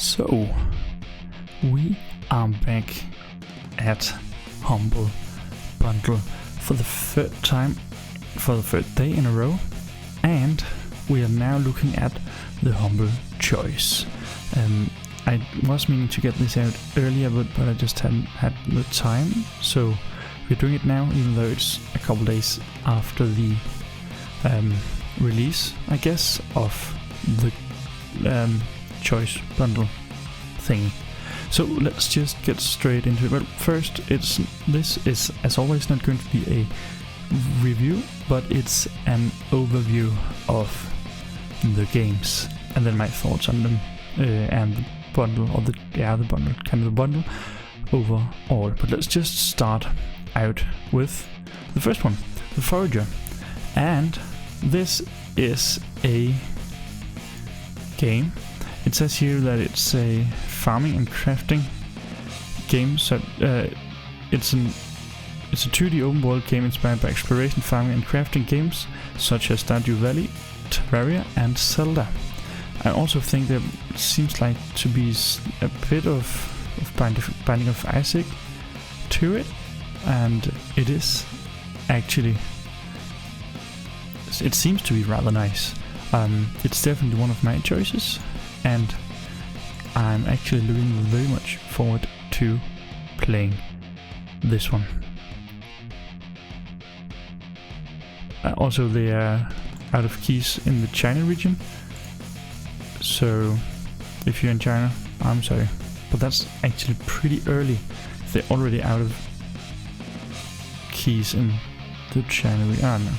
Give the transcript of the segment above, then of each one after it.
So, we are back at Humble Bundle for the third time, for the third day in a row, and we are now looking at the Humble Choice. I was meaning to get this out earlier, but I just hadn't had the time, so we're doing it now, even though it's a couple days after the release, I guess, of the choice bundle thingy. So let's just get straight into it. Well, first, this is as always not going to be a review, but it's an overview of the games, and then my thoughts on them, and the bundle, or the bundle, kind of the bundle overall. But let's just start out with the first one, the Forager, and this is a game. It says here that it's a farming and crafting game. So it's a 2D open world game inspired by exploration, farming and crafting games such as Stardew Valley, Terraria and Zelda. I also think there seems like to be a bit of Binding of Isaac to it, and it is actually, it seems to be rather nice. It's definitely one of my choices, and I'm actually looking very much forward to playing this one. Also, they are out of keys in the China region, so if you're in China, I'm sorry, but that's actually pretty early. They're already out of keys in the China region. I don't know.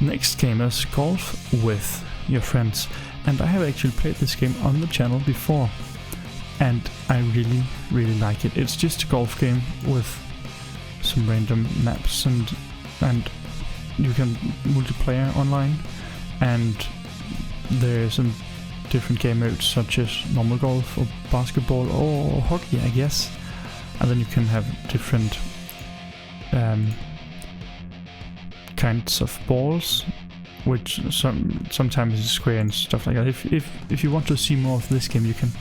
Next game is golf with your friends, and I have actually played this game on the channel before, and I really like it. It's just a golf game with some random maps, and you can multiplayer online, and there's some different game modes such as normal golf or basketball or hockey, I guess, and then you can have different kinds of balls, which sometimes is square and stuff like that. If you want to see more of this game, you can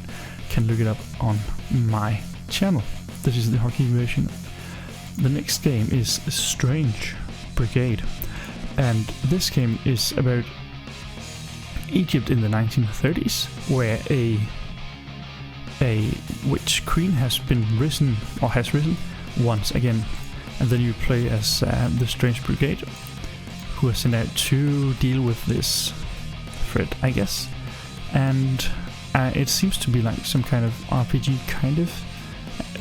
look it up on my channel. This is the hockey version. The next game is Strange Brigade, and this game is about Egypt in the 1930s, where a witch queen has risen once again, and then you play as the Strange Brigade, who are sent out to deal with this threat, I guess. And it seems to be like some kind of RPG kind of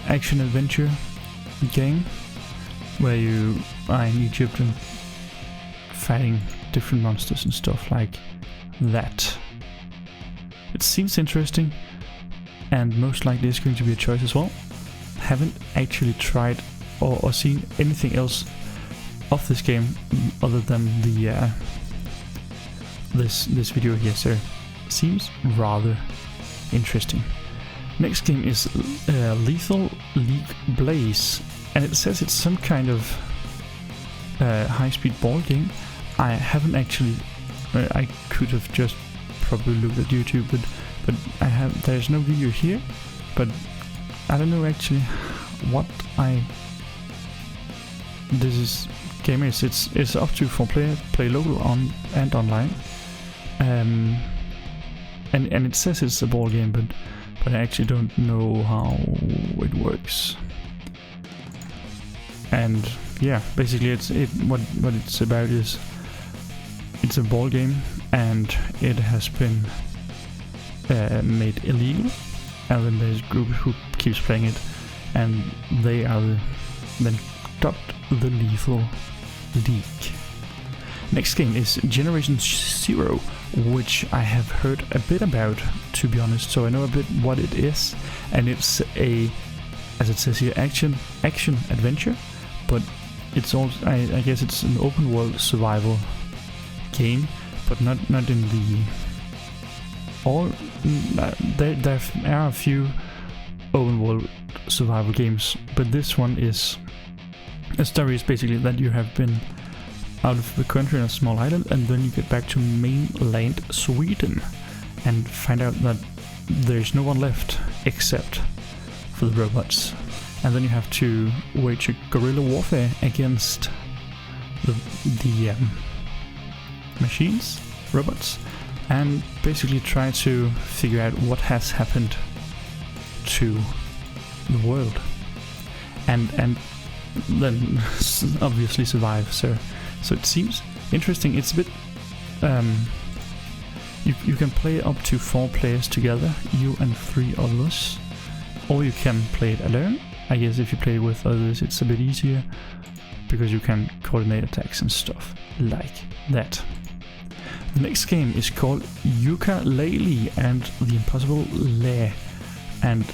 action adventure game, where you are in Egypt and fighting different monsters and stuff like that. It seems interesting, and most likely it's going to be a choice as well. Haven't actually tried or seen anything else of this game other than the this video here, so seems rather interesting. Next game is Lethal League Blaze, and it says it's some kind of high-speed ball game. I haven't actually. I could have just probably looked at YouTube, but there's no video here. But I don't know actually what this game is. It's up to 4 player, play local and online, and it says it's a ball game, but I actually don't know how it works. And yeah, basically what it's about is it's a ball game, and it has been made illegal, and then there's a group who keeps playing it, and they are then dubbed the Lethal League. Next game is Generation Zero, which I have heard a bit about, to be honest, so I know a bit what it is, and it's a, as it says here, action adventure, but it's also, I guess it's an open world survival game, but not in the all. There are a few open world survival games, but this one is, the story is basically that you have been out of the country on a small island, and then you get back to mainland Sweden and find out that there's no one left except for the robots. And then you have to wage a guerrilla warfare against the machines, robots, and basically try to figure out what has happened to the world, and then obviously survive. So it seems interesting. It's a bit you can play up to 4 players together, you and 3 others, or you can play it alone. I guess if you play with others it's a bit easier because you can coordinate attacks and stuff like that. The next game is called Yuka Laylee and the Impossible Lair, and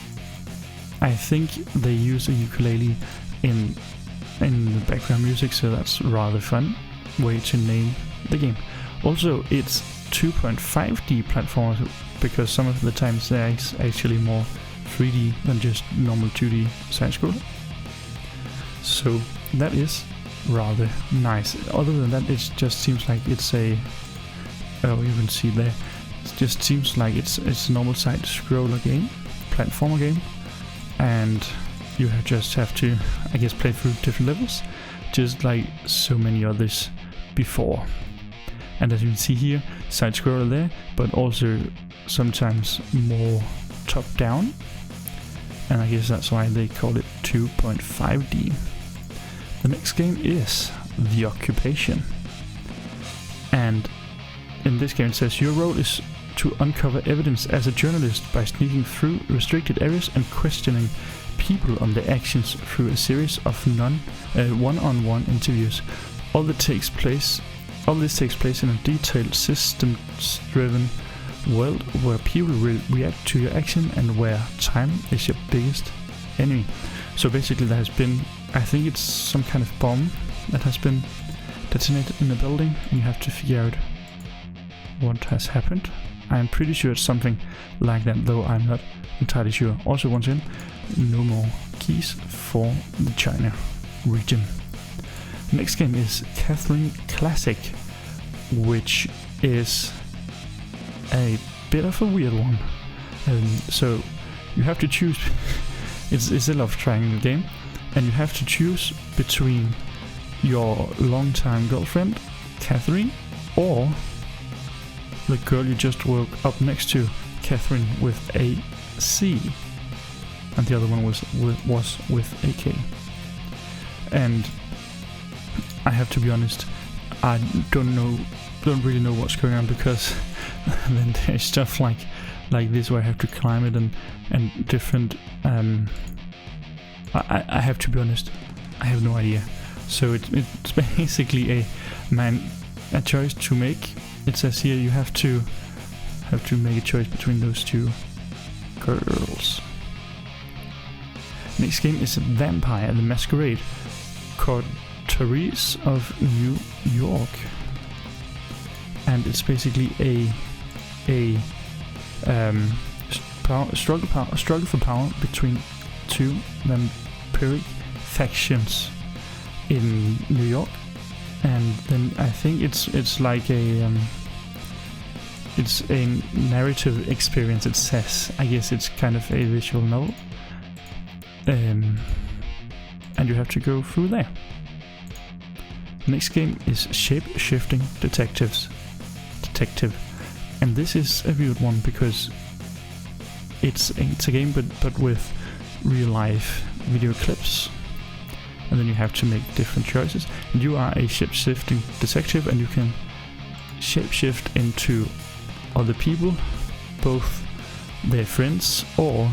I think they use a ukulele in the background music, so that's rather fun way to name the game. Also, it's 2.5D platformers because some of the times there is actually more 3D than just normal 2D side-scroller. So that is rather nice. Other than that, it just seems like it's a... Oh, you can see there. It just seems like it's a normal side-scroller game, platformer game, and you just have to, I guess, play through different levels, just like so many others before. And as you can see here, side-scroller there, but also sometimes more top-down, and I guess that's why they call it 2.5D. The next game is The Occupation, and in this game it says your role is to uncover evidence as a journalist by sneaking through restricted areas and questioning people on their actions through a series of one-on-one interviews. All this takes place in a detailed, systems-driven world where people will react to your action and where time is your biggest enemy. So basically there has been, I think it's some kind of bomb that has been detonated in a building, and you have to figure out what has happened. I'm pretty sure it's something like that, though I'm not entirely sure. Also, once again, no more keys for the China region. Next game is Catherine Classic, which is a bit of a weird one. So you have to choose. It's a love triangle game, and you have to choose between your longtime girlfriend, Catherine, or the girl you just woke up next to, Catherine with a C, and the other one was with a K. And I have to be honest, I don't really know what's going on, because then there's stuff like this where I have to climb it and different. I have to be honest, I have no idea. So it's basically a choice to make. It says here you have to make a choice between those 2 girls. Next game is Vampire the Masquerade, Coteries of New York, and it's basically a struggle for power between 2 vampiric factions in New York. And then I think it's like it's a narrative experience. It says, I guess it's kind of a visual novel, and you have to go through there. Next game is Shapeshifting Detective, and this is a weird one because it's a game but with real life video clips. And then you have to make different choices. And you are a shape-shifting detective, and you can shape-shift into other people, both their friends or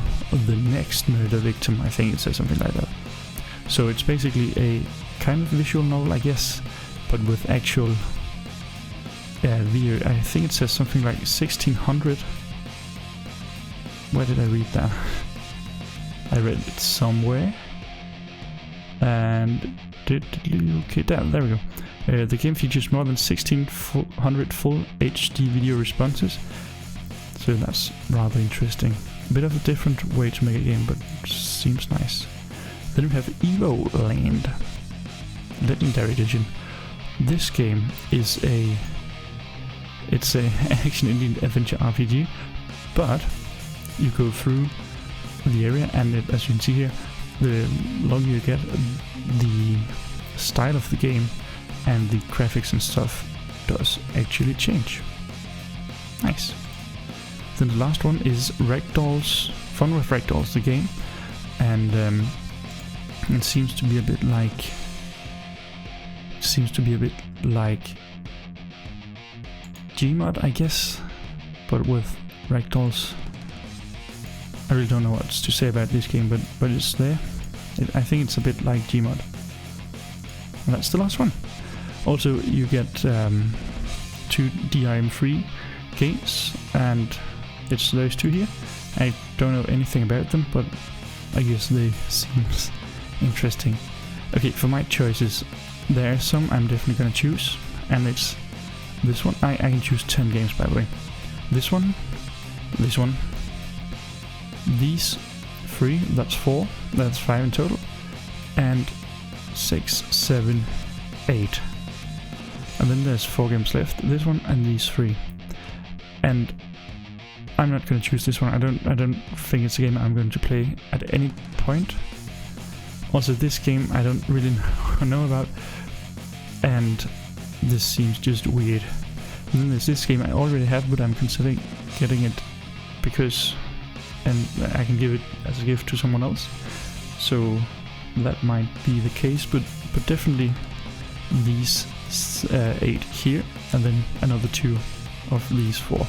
the next murder victim. I think it says something like that. So it's basically a kind of visual novel, I guess, but with actual video. I think it says something like 1600. Where did I read that? I read it somewhere. And okay, there we go. The game features more than 1600 full HD video responses, so that's rather interesting. A bit of a different way to make a game, but seems nice. Then we have Evoland Legendary Edition. This game is it's a action indie adventure RPG, but you go through the area, and as you can see here, the longer you get, the style of the game and the graphics and stuff does actually change. Nice. Then the last one is Ragdolls, Fun with Ragdolls, the game, and it seems to be a bit like Gmod, I guess, but with Ragdolls. I really don't know what to say about this game, but it's there. I think it's a bit like Gmod. And that's the last one. Also, you get 2 DRM-free games, and it's those 2 here. I don't know anything about them, but I guess they seem interesting. Okay, for my choices, there are some I'm definitely gonna choose, and it's this one. I can choose 10 games, by the way. This one, these 3, that's 4, that's 5 in total, and 6, 7, 8. And then there's 4 games left. This one and these 3. And I'm not going to choose this one. I don't think it's a game I'm going to play at any point. Also, this game I don't really know about, and this seems just weird. And then there's this game I already have, but I'm considering getting it because, and I can give it as a gift to someone else. So that might be the case, but definitely these 8 here, and then another 2 of these 4.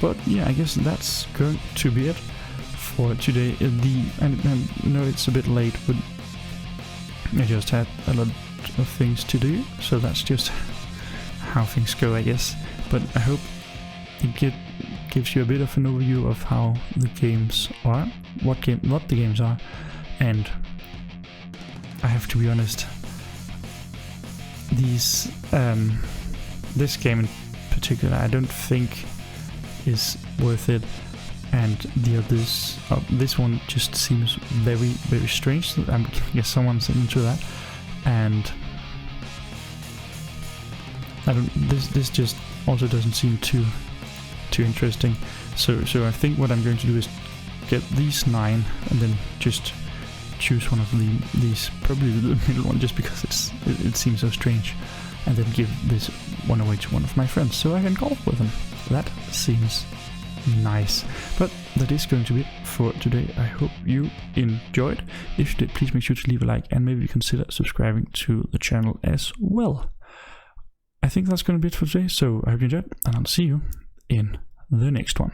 But yeah, I guess that's going to be it for today. I know it's a bit late, but I just had a lot of things to do, so that's just how things go, I guess. But I hope it gives you a bit of an overview of how the games are, what the games are, and I have to be honest, this game in particular I don't think is worth it, and the others, this one just seems very, very strange. I guess someone's into that, and this just also doesn't seem too interesting. So I think what I'm going to do is get these 9 and then just choose one of these, probably the middle one, just because it seems so strange, and then give this one away to one of my friends so I can golf with them. That seems nice. But that is going to be it for today. I hope you enjoyed. If you did, please make sure to leave a like and maybe consider subscribing to the channel as well. I think that's going to be it for today, so I hope you enjoyed, and I'll see you in the next one.